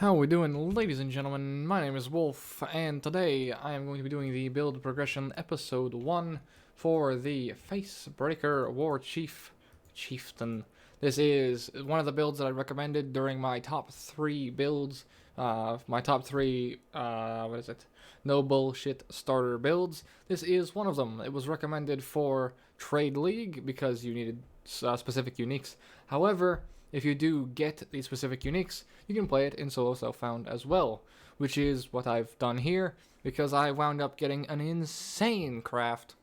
How we doing, ladies and gentlemen? My name is Wolf, and today I am going to be doing the build progression episode 1 for the Facebreaker Warchief Chieftain. This is one of the builds that I recommended during my top 3 builds, my top 3, no bullshit starter builds. This is one of them. It was recommended for Trade League because you needed specific uniques. However, if you do get these specific uniques, you can play it in solo self-found as well, which is what I've done here, because I wound up getting an insane craft,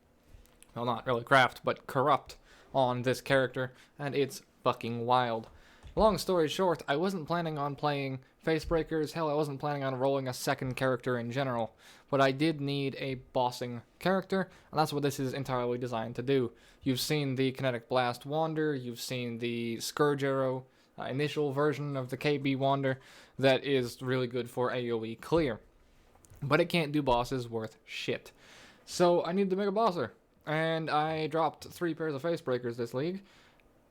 well, not really craft, but corrupt on this character, and it's fucking wild. Long story short, I wasn't planning on playing Facebreakers, hell, I wasn't planning on rolling a second character in general, but I did need a bossing character, and that's what this is entirely designed to do. You've seen the Kinetic Blast Wander, you've seen the Scourge Arrow, initial version of the KB Wander, that is really good for AoE clear. But it can't do bosses worth shit. So I needed to make a bosser, and I dropped 3 pairs of Facebreakers this league,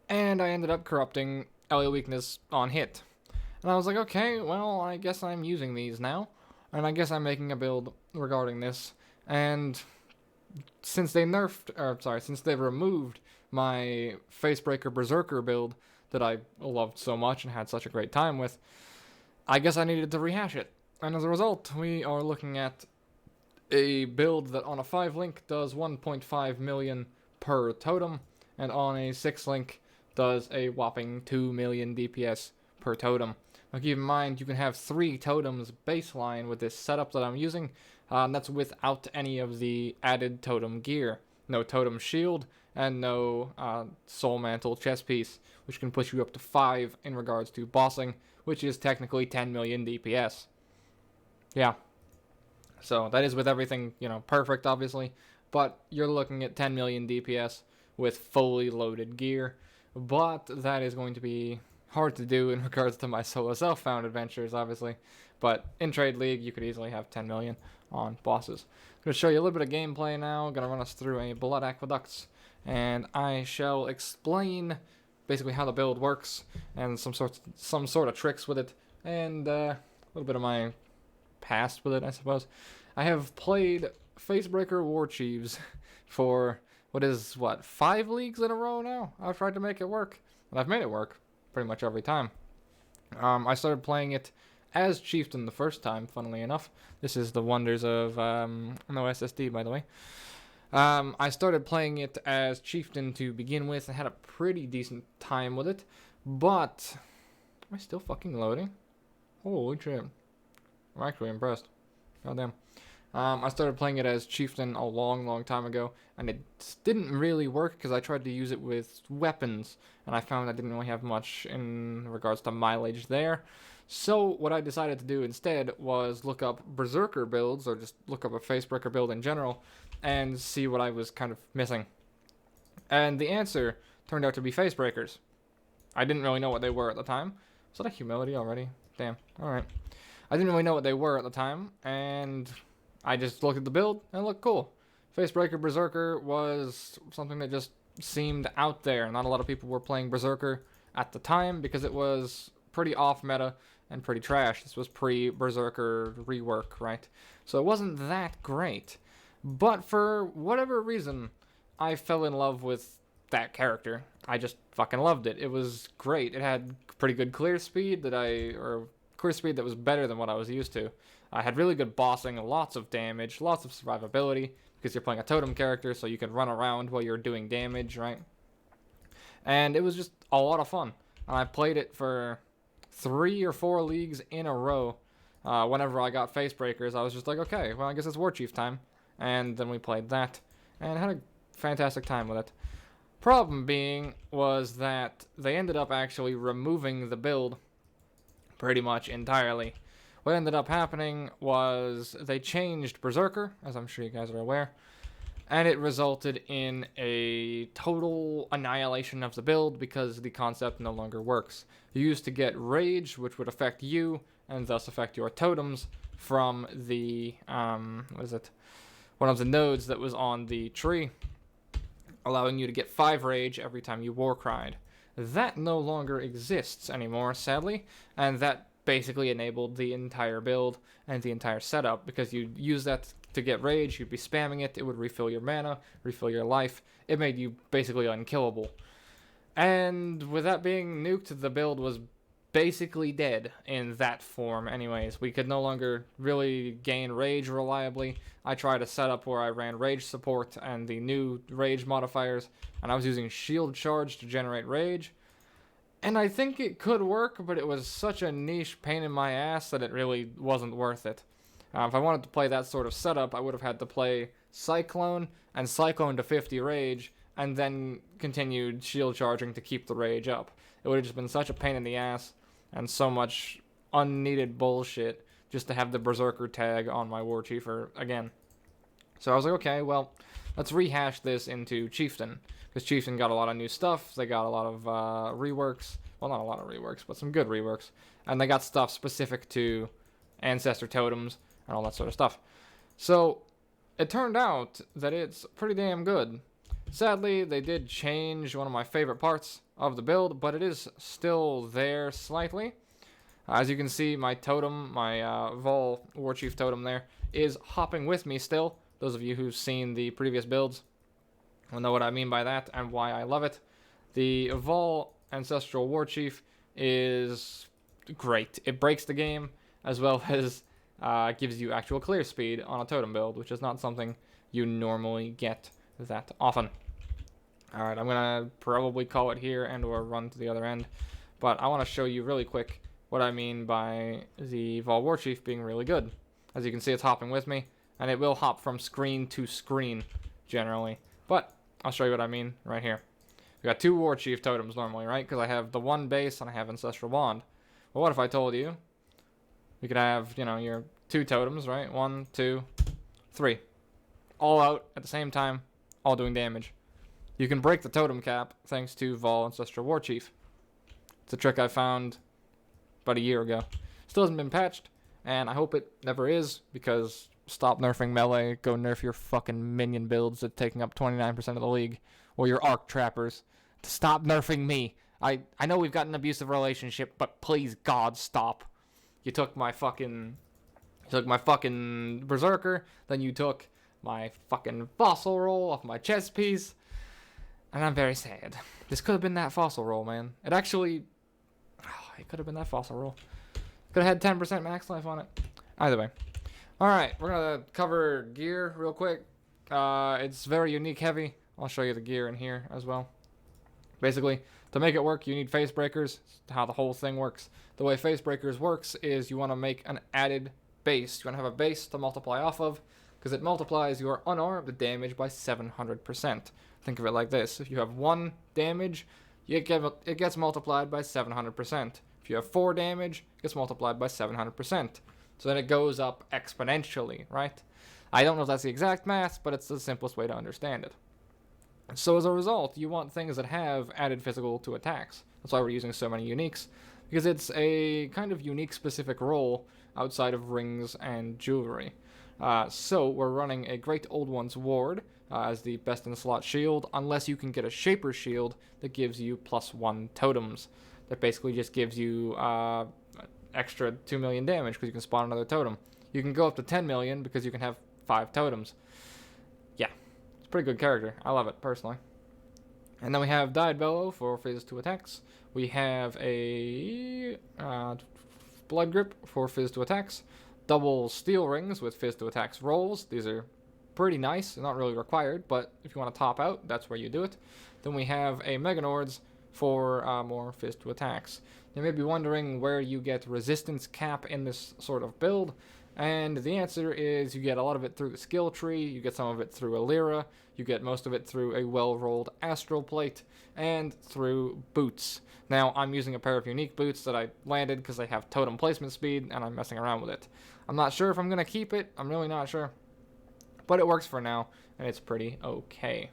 and I ended up corrupting LA Weakness on hit. And I was like, okay, well, I guess I'm using these now, and I guess I'm making a build regarding this. And since they since they removed my Facebreaker Berserker build that I loved so much and had such a great time with, I guess I needed to rehash it. And as a result, we are looking at a build that on a 5 link does 1.5 million per totem, and on a 6 link does a whopping 2 million DPS per totem. Now keep in mind, you can have 3 totems baseline with this setup that I'm using, and that's without any of the added totem gear. No totem shield, and no soul mantle chest piece, which can push you up to 5 in regards to bossing, which is technically 10 million DPS. Yeah. So that is with everything, perfect, obviously, but you're looking at 10 million DPS with fully loaded gear. But that is going to be hard to do in regards to my solo self-found adventures, obviously. But in Trade League, you could easily have 10 million on bosses. I'm going to show you a little bit of gameplay now. I'm going to run us through a Blood Aqueducts, and I shall explain basically how the build works and some sort of tricks with it, and a little bit of my past with it, I suppose. I have played Facebreaker Warchiefs for 5 leagues in a row now? I've tried to make it work, and I've made it work pretty much every time. I started playing it as Chieftain the first time, funnily enough. This is the wonders of no SSD, by the way. I started playing it as Chieftain to begin with and had a pretty decent time with it, but am I still fucking loading? Holy shit. I'm actually impressed. Goddamn. I started playing it as Chieftain a long time ago, and it didn't really work because I tried to use it with weapons, and I found I didn't really have much in regards to mileage there. So what I decided to do instead was look up Berserker builds, or just look up a Facebreaker build in general, and see what I was kind of missing. And the answer turned out to be Facebreakers. I didn't really know what they were at the time. Was that a humility already? Damn. Alright. I didn't really know what they were at the time, and I just looked at the build and it looked cool. Facebreaker Berserker was something that just seemed out there. Not a lot of people were playing Berserker at the time because it was pretty off meta and pretty trash. This was pre-Berserker rework, right? So it wasn't that great. But for whatever reason, I fell in love with that character. I just fucking loved it. It was great. It had pretty good clear speed clear speed that was better than what I was used to. I had really good bossing, lots of damage, lots of survivability, because you're playing a totem character, so you can run around while you're doing damage, right? And it was just a lot of fun. And I played it for 3 or 4 leagues in a row. Whenever I got Facebreakers, I was just like, okay, well, I guess it's Warchief time. And then we played that, and had a fantastic time with it. Problem being was that they ended up actually removing the build pretty much entirely. What ended up happening was they changed Berserker, as I'm sure you guys are aware, and it resulted in a total annihilation of the build because the concept no longer works. You used to get Rage, which would affect you, and thus affect your totems from the, one of the nodes that was on the tree, allowing you to get 5 Rage every time you Warcried. That no longer exists anymore, sadly, and that basically enabled the entire build and the entire setup, because you use that to get rage, you'd be spamming it, it would refill your mana, refill your life. It made you basically unkillable. And with that being nuked, the build was basically dead in that form anyways. We could no longer really gain rage reliably. I tried a setup where I ran rage support and the new rage modifiers, and I was using shield charge to generate rage. And I think it could work, but it was such a niche pain in my ass that it really wasn't worth it. If I wanted to play that sort of setup, I would have had to play Cyclone and Cyclone to 50 rage, and then continued shield charging to keep the rage up. It would have just been such a pain in the ass, and so much unneeded bullshit just to have the Berserker tag on my Warchiefer again. So I was like, okay, well, let's rehash this into Chieftain, because Chieftain got a lot of new stuff. They got a lot of reworks. Well, not a lot of reworks, but some good reworks. And they got stuff specific to Ancestor Totems and all that sort of stuff. So it turned out that it's pretty damn good. Sadly, they did change one of my favorite parts of the build, but it is still there slightly. As you can see, my totem, my Vol Warchief totem there, is hopping with me still. Those of you who've seen the previous builds will know what I mean by that and why I love it. The Vol Ancestral Warchief is great. It breaks the game, as well as gives you actual clear speed on a totem build, which is not something you normally get that often. Alright, I'm going to probably call it here and or run to the other end, but I want to show you really quick what I mean by the Vol Warchief being really good. As you can see, it's hopping with me, and it will hop from screen to screen generally, but I'll show you what I mean right here. We got two Warchief totems normally, right? Because I have the one base and I have Ancestral Wand. Well, what if I told you we could have, you know, your two totems, right? 1, 2, 3. All out at the same time, all doing damage. You can break the totem cap thanks to Vol Ancestral Warchief. It's a trick I found about a year ago. Still hasn't been patched, and I hope it never is, because stop nerfing melee, go nerf your fucking minion builds that's taking up 29% of the league, or your arc trappers. Stop nerfing me. I know we've got an abusive relationship, but please, God, stop. You took my fucking Berserker, then you took my fucking fossil roll off my chest piece, and I'm very sad. This could have been that fossil roll, man. It actually, it could have been that fossil roll. Could have had 10% max life on it. Either way. Alright, we're going to cover gear real quick. It's very unique heavy. I'll show you the gear in here as well. Basically, to make it work, you need Facebreakers. That's how the whole thing works. The way Facebreakers works is you want to make an added base. You want to have a base to multiply off of, because it multiplies your unarmed damage by 700%. Think of it like this. If you have 1 damage, it gets multiplied by 700%. If you have 4 damage, it gets multiplied by 700%. So then it goes up exponentially, right? I don't know if that's the exact math, but it's the simplest way to understand it. So as a result, you want things that have added physical to attacks. That's why we're using so many uniques, because it's a kind of unique specific role outside of rings and jewelry. So we're running a Great Old One's Ward as the best in slot shield, unless you can get a Shaper shield that gives you +1 totems. That basically just gives you extra 2 million damage because you can spawn another totem. You can go up to 10 million because you can have 5 totems. Yeah, it's a pretty good character. I love it, personally. And then we have Dyed Bellow for Phase 2 attacks. We have a Blood Grip for Phase 2 attacks. Double Steel Rings with Phase 2 attacks rolls. These are pretty nice. They're not really required, but if you want to top out, that's where you do it. Then we have a Meganords for more Phase 2 attacks. You may be wondering where you get resistance cap in this sort of build, and the answer is you get a lot of it through the skill tree, you get some of it through a Lyra, you get most of it through a well-rolled Astral Plate, and through boots. Now, I'm using a pair of unique boots that I landed because they have totem placement speed, and I'm messing around with it. I'm not sure if I'm going to keep it, I'm really not sure, but it works for now, and it's pretty okay.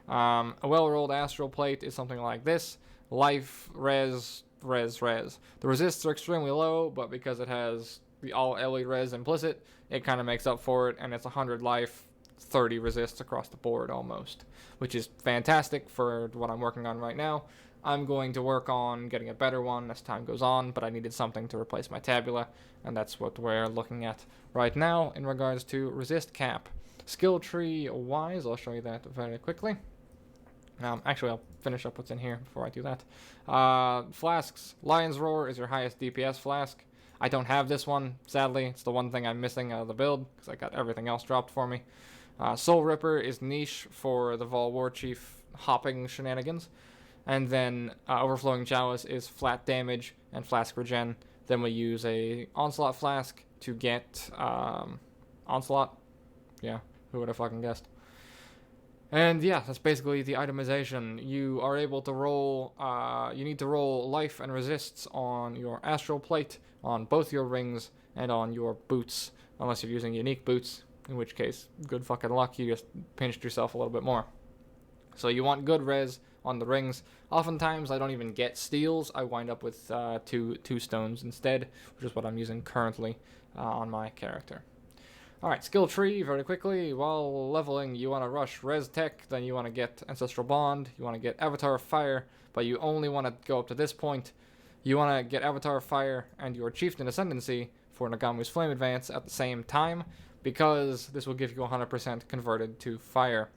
A well-rolled Astral Plate is something like this: life, res. The resists are extremely low, but because it has the all elite res implicit, it kind of makes up for it, and it's 100 life, 30 resists across the board almost, which is fantastic for what I'm working on right now. I'm going to work on getting a better one as time goes on, but I needed something to replace my tabula, and that's what we're looking at right now in regards to resist cap. Skill tree wise, I'll show you that very quickly. Actually, I'll finish up what's in here before I do that. Flasks. Lion's Roar is your highest DPS flask. I don't have this one, sadly. It's the one thing I'm missing out of the build, because I got everything else dropped for me. Soul Ripper is niche for the Vol Warchief hopping shenanigans. And then Overflowing Chalice is flat damage and flask regen. Then we use a Onslaught flask to get Onslaught. Yeah, who would have fucking guessed? And yeah, that's basically the itemization. You are able to roll, you need to roll life and resists on your astral plate, on both your rings, and on your boots. Unless you're using unique boots, in which case, good fucking luck, you just pinched yourself a little bit more. So you want good res on the rings. Oftentimes I don't even get steals, I wind up with two stones instead, which is what I'm using currently on my character. Alright, skill tree, very quickly. While leveling, you want to rush Res Tech, then you want to get Ancestral Bond, you want to get Avatar of Fire, but you only want to go up to this point. You want to get Avatar of Fire and your Chieftain Ascendancy for Nagamu's Flame Advance at the same time, because this will give you 100% converted to Fire.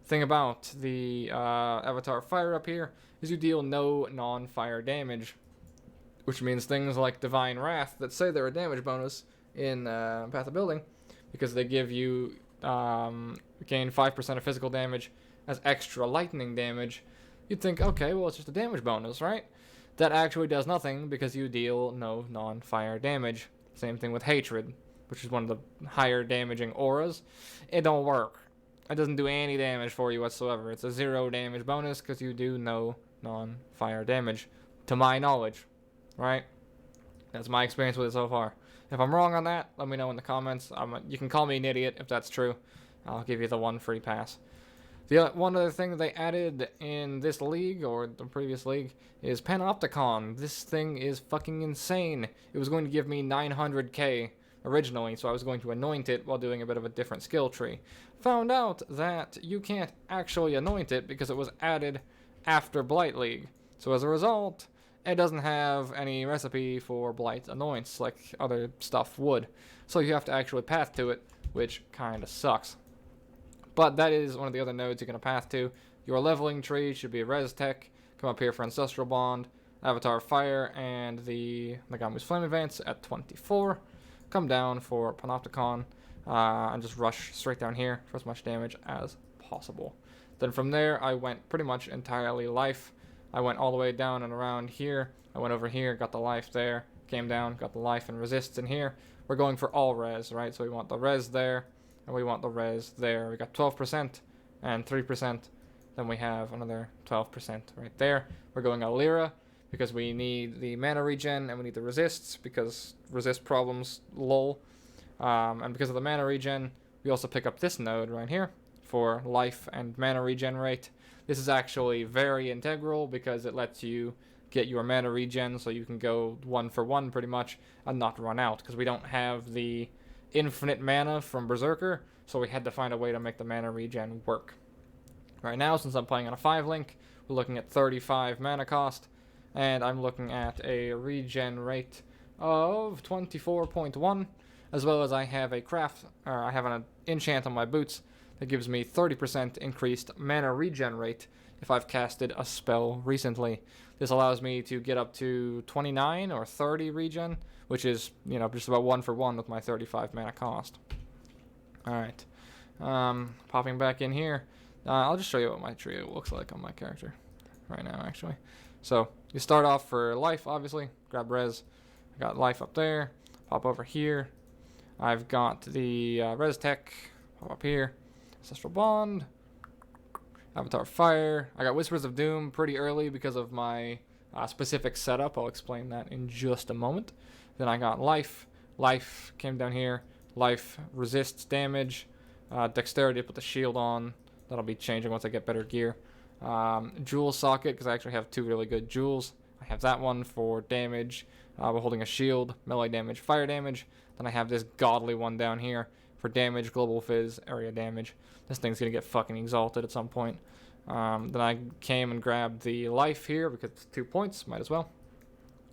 Thing about the Avatar of Fire up here is you deal no non-fire damage, which means things like Divine Wrath that say they're a damage bonus in Path of Building, because they give you gain 5% of physical damage as extra lightning damage. You'd think, okay, well, it's just a damage bonus, right? That actually does nothing because you deal no non-fire damage. Same thing with Hatred, which is one of the higher damaging auras. It don't work. It doesn't do any damage for you whatsoever. It's a 0 damage bonus because you do no non-fire damage, to my knowledge, right? That's my experience with it so far. If I'm wrong on that, let me know in the comments. You can call me an idiot if that's true. I'll give you the one free pass. The one other thing that they added in this league, or the previous league, is Panopticon. This thing is fucking insane. It was going to give me 900k originally, so I was going to anoint it while doing a bit of a different skill tree. Found out that you can't actually anoint it because it was added after Blight League. So as a result, it doesn't have any recipe for Blight anoints like other stuff would. So you have to actually path to it, which kinda sucks. But that is one of the other nodes you're going to path to. Your leveling tree should be Res Tech. Come up here for Ancestral Bond, Avatar of Fire, and the Nagamu's Flame Advance at 24. Come down for Panopticon, and just rush straight down here for as much damage as possible. Then from there, I went pretty much entirely life. I went all the way down and around here. I went over here, got the life there, came down, got the life and resists in here. We're going for all res, right? So we want the res there, and we want the res there. We got 12% and 3%. Then we have another 12% right there. We're going Alira because we need the mana regen and we need the resists because resist problems, lol. And because of the mana regen, we also pick up this node right here for life and mana regen rate. This is actually very integral because it lets you get your mana regen so you can go 1 for 1 pretty much and not run out, because we don't have the infinite mana from Berserker, so we had to find a way to make the mana regen work. Right now, since I'm playing on a 5-link, we're looking at 35 mana cost, and I'm looking at a regen rate of 24.1, as well as I have a I have an enchant on my boots that gives me 30% increased mana regen rate if I've casted a spell recently. This allows me to get up to 29 or 30 regen, which is, you know, just about 1 for 1 with my 35 mana cost. Alright. Popping back in here. I'll just show you what my trio looks like on my character right now, actually. So, you start off for life, obviously. Grab res. I got life up there. Pop over here. I've got the res tech. Pop up here. Ancestral Bond. Avatar of Fire. I got Whispers of Doom pretty early because of my specific setup. I'll explain that in just a moment. Then I got life. Life came down here. Life resists damage. Dexterity to put the shield on. That'll be changing once I get better gear. Jewel socket, because I actually have 2 really good jewels. I have that one for damage while holding a shield, melee damage, fire damage. Then I have this godly one down here for damage, global fizz, area damage. This thing's gonna get fucking exalted at some point. Then I came and grabbed the life here because it's 2 points, might as well.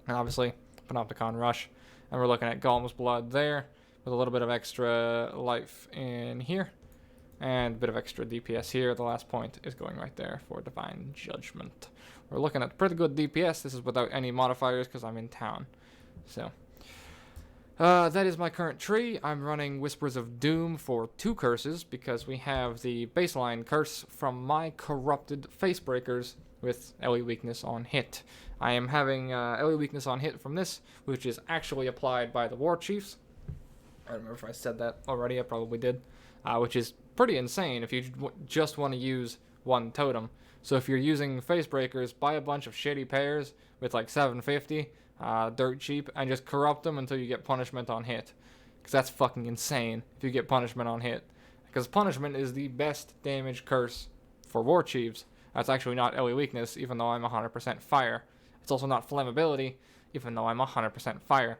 And obviously, Panopticon Rush. And we're looking at Golem's Blood there, with a little bit of extra life in here. And a bit of extra DPS here. The last point is going right there for Divine Judgment. We're looking at pretty good DPS. This is without any modifiers because I'm in town. So, that is my current tree. I'm running Whispers of Doom for 2 curses because we have the baseline curse from my corrupted Facebreakers with LE weakness on hit. I am having LE weakness on hit from this, which is actually applied by the War Chiefs. I don't remember if I said that already. I probably did. Which is pretty insane if you just want to use 1 totem. So if you're using Facebreakers, buy a bunch of shitty pairs with like 750, dirt cheap, and just corrupt them until you get punishment on hit. Because that's fucking insane if you get punishment on hit. Because punishment is the best damage curse for War Chiefs. That's actually not LE weakness, even though I'm 100% fire. It's also not flammability, even though I'm 100% fire.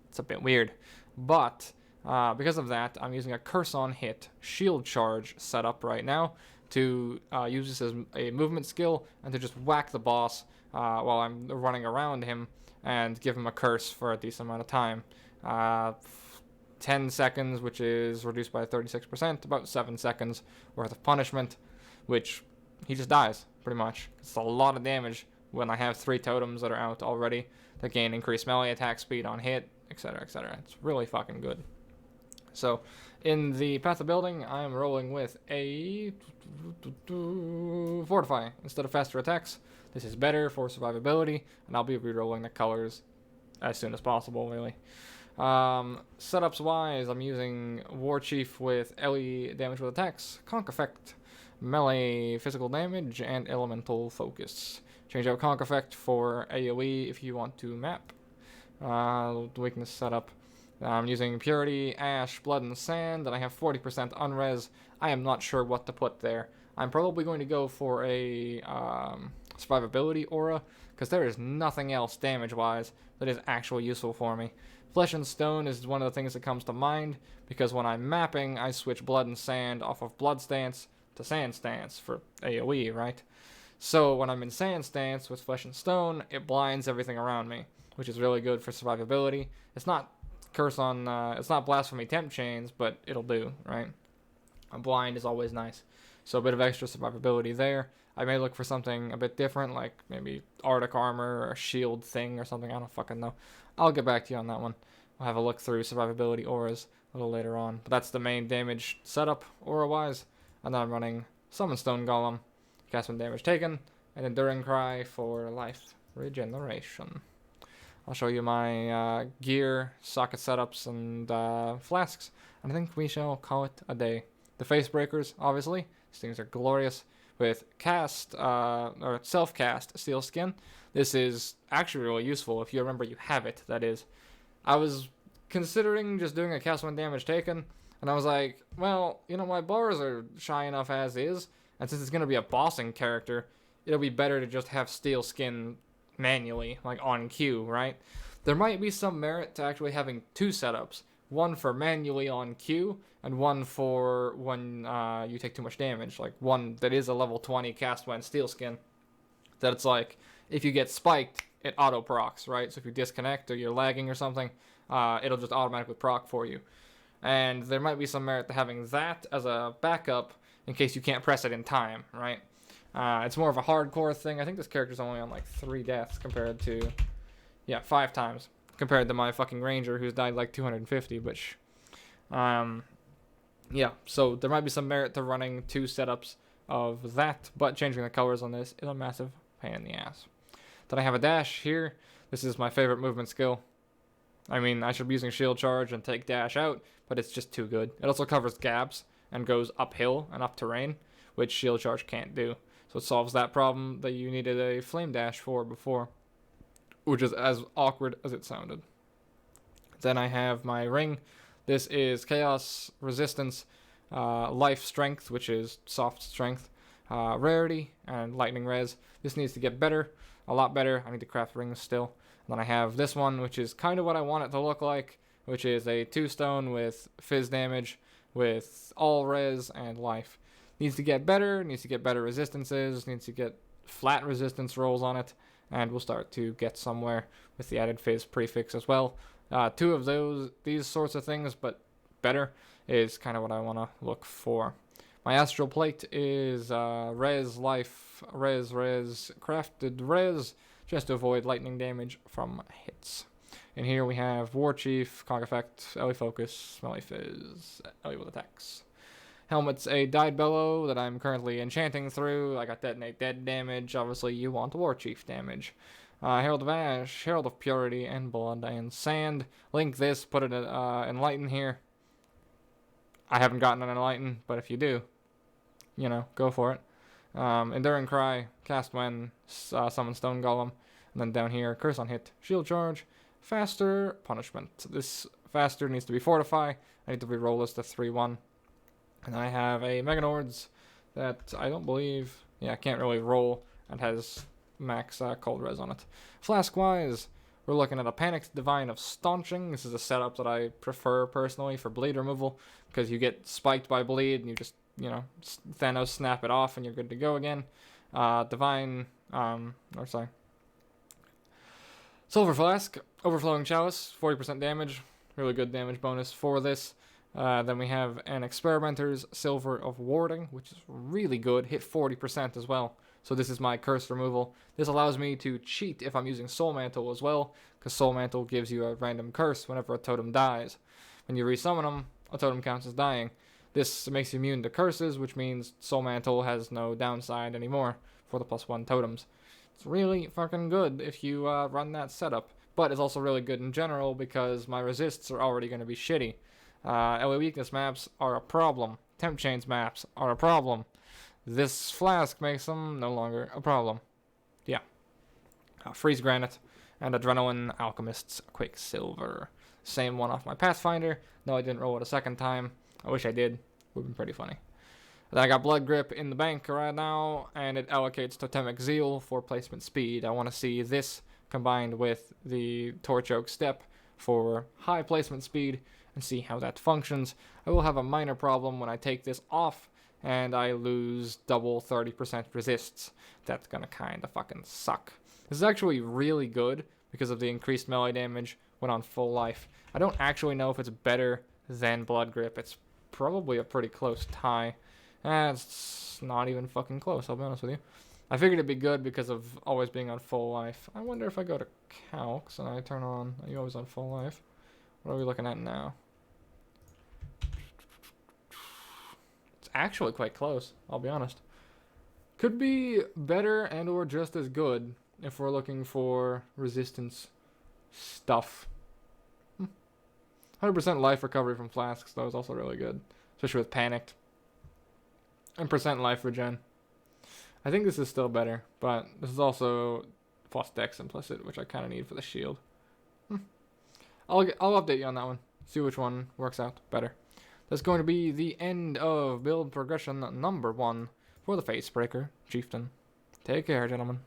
It's a bit weird. But because of that, I'm using a curse on hit shield charge setup right now to use this as a movement skill and to just whack the boss while I'm running around him and give him a curse for a decent amount of time. 10 seconds, which is reduced by 36%, about 7 seconds worth of punishment, which he just dies, pretty much. It's a lot of damage when I have 3 totems that are out already that gain increased melee attack speed on hit, etc., etc. It's really fucking good. So, in the Path of Building, I'm rolling with a Fortify instead of faster attacks. This is better for survivability, and I'll be re-rolling the colors as soon as possible, really. Setups-wise, I'm using Warchief with LE damage with attacks, Conk Effect, melee physical damage, and elemental focus. Change out Conk Effect for AoE if you want to map. Weakness setup. I'm using Purity, Ash, Blood, and Sand, and I have 40% unres. I am not sure what to put there. I'm probably going to go for a survivability aura, because there is nothing else damage-wise that is actually useful for me. Flesh and Stone is one of the things that comes to mind, because when I'm mapping, I switch Blood and Sand off of Blood Stance to Sand Stance for AoE, right? So when I'm in Sand Stance with Flesh and Stone, it blinds everything around me, which is really good for survivability. It's not it's not Blasphemy Temp Chains, but it'll do, right? A blind is always nice. So a bit of extra survivability there. I may look for something a bit different, like maybe Arctic Armor or a shield thing or something. I don't fucking know. I'll get back to you on that one. We'll have a look through survivability auras a little later on. But that's the main damage setup, aura-wise. And then I'm running Summon Stone Golem, cast when damage taken, and Enduring Cry for life regeneration. I'll show you my gear, socket setups, and flasks, and I think we shall call it a day. The Facebreakers, obviously, these things are glorious. With cast, or self-cast Steel Skin, this is actually really useful if you remember you have it, that is. I was considering just doing a cast when damage taken, and I was like, well, you know, my bars are shy enough as is, and since it's going to be a bossing character, it'll be better to just have Steel Skin manually, like on cue, right? There might be some merit to actually having 2 setups. One for manually on cue, and one for when you take too much damage. Like one that is a level 20 cast when Steel Skin. That it's like, if you get spiked, it auto procs, right? So if you disconnect or you're lagging or something, it'll just automatically proc for you. And there might be some merit to having that as a backup in case you can't press it in time, right? It's more of a hardcore thing. I think this character's only on like 3 deaths compared to, 5 times compared to my fucking ranger who's died like 250, which, so there might be some merit to running 2 setups of that, but changing the colors on this is a massive pain in the ass. Then I have a dash here. This is my favorite movement skill. I mean, I should be using shield charge and take dash out, but it's just too good. It also covers gaps and goes uphill and up terrain, which shield charge can't do. So it solves that problem that you needed a flame dash for before, which is as awkward as it sounded. Then I have my ring. This is Chaos Resistance, Life Strength, which is Soft Strength, Rarity, and Lightning Res. This needs to get better, a lot better. I need to craft rings still. And then I have this one, which is kind of what I want it to look like, which is a 2-stone with Fizz damage, with all Res and Life. Needs to get better, needs to get better resistances, needs to get flat resistance rolls on it, and we'll start to get somewhere with the added phase prefix as well. Two of these sorts of things, but better, is kind of what I want to look for. My astral plate is res life, res, crafted res, just to avoid lightning damage from hits. And here we have Warchief, Cog Effect, LE Focus, Melee Fizz, LE with attacks. Helmet's a Dyed Bellow that I'm currently enchanting through. I got Detonate Dead damage. Obviously, you want Warchief damage. Herald of Ash, Herald of Purity, and Blood and Sand. Link this, put it Enlighten here. I haven't gotten an Enlighten, but if you do, you know, go for it. Enduring Cry, cast when, summon Stone Golem. And then down here, Curse on hit, Shield Charge, Faster, Punishment. This Faster needs to be Fortify. I need to re-roll this to 3-1. And I have a Meganords that I don't believe, yeah, can't really roll, and has max cold res on it. Flask-wise, we're looking at a Panicked Divine of Staunching. This is a setup that I prefer personally for bleed removal, because you get spiked by bleed, and you just, you know, Thanos snap it off, and you're good to go again. Silver Flask, Overflowing Chalice, 40% damage, really good damage bonus for this. Then we have an Experimenter's Silver of Warding, which is really good, hit 40% as well. So this is my curse removal. This allows me to cheat if I'm using Soul Mantle as well, because Soul Mantle gives you a random curse whenever a totem dies. When you resummon them, a totem counts as dying. This makes you immune to curses, which means Soul Mantle has no downside anymore for the +1 totems. It's really fucking good if you run that setup, but it's also really good in general because my resists are already going to be shitty. LA weakness maps are a problem. Temp chains maps are a problem. This flask makes them no longer a problem. Yeah. Freeze Granite and Adrenaline Alchemist's Quicksilver. Same one off my Pathfinder. No, I didn't roll it a second time. I wish I did. Would have been pretty funny. Then I got Blood Grip in the bank right now, and it allocates Totemic Zeal for placement speed. I want to see this combined with the Torch Oak Step for high placement speed, and see how that functions. I will have a minor problem when I take this off and I lose double 30% resists. That's gonna kinda fucking suck. This is actually really good because of the increased melee damage when on full life. I don't actually know if it's better than Blood Grip. It's probably a pretty close tie. It's not even fucking close, I'll be honest with you. I figured it'd be good because of always being on full life. I wonder if I go to Calcs and I turn on, are you always on full life? What are we looking at now? It's actually quite close, I'll be honest. Could be better and or just as good if we're looking for resistance stuff. 100% life recovery from Flasks, though, is also really good. Especially with Panicked. And percent life regen. I think this is still better, but this is also plus Dex implicit, which I kind of need for the shield. I'll update you on that one. See which one works out better. That's going to be the end of build progression number 1 for the Facebreaker Chieftain. Take care, gentlemen.